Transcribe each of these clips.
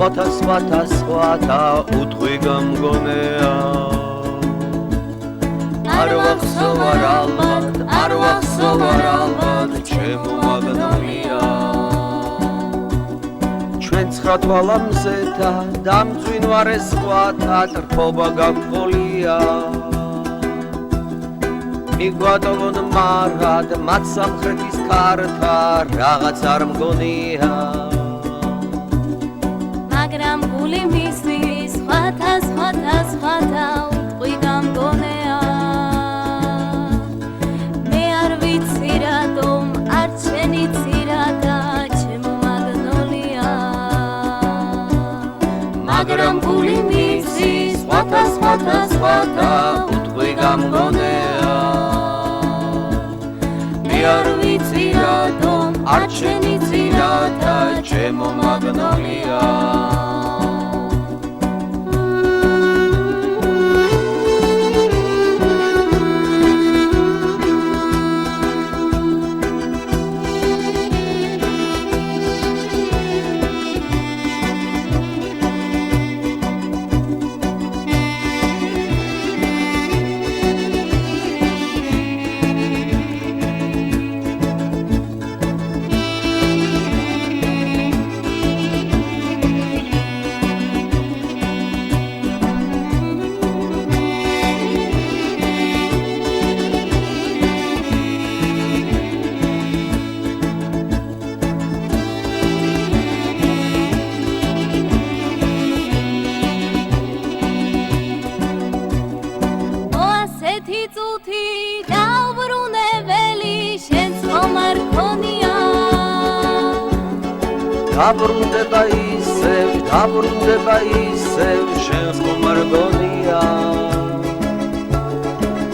სხვათა უთხვი გამგონეა არ ვახსოვარ ალბათ ჩემო მაგნოლია ჩვენ ცხრათვალამზე და დამწვინვარე სხვათა ტრფობა გაგყოლია მიგვატოვონ მარად მათ სამხრეთის ქართა რაღაც არ მგონია მაგრამ გული მისთვის სხვათა უთყვი გამგონეა მე არ ვიცი რატომ არ შენიცი რათა ჩემო მაგნოლია მაგრამ გული მისთვის სხვათა უთყვი გამგონეა მე არ ვიცი რატომ არ შენიცი რათა ჩემო მაგნოლია დაბრუნდება ისევ შენ ხომ არ გონია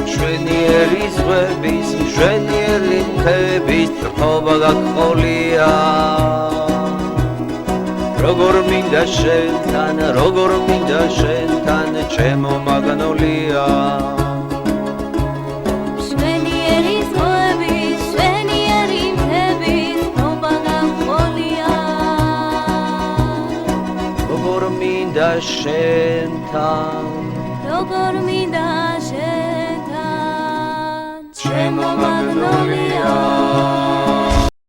მშვენიერი ზღვების მშვენიერი მთების ტრფობა გაგყოლია როგორ მინდა შენთან ჩემო მაგნოლია როგორ მინდა შენთან ჩემო მაგნოლია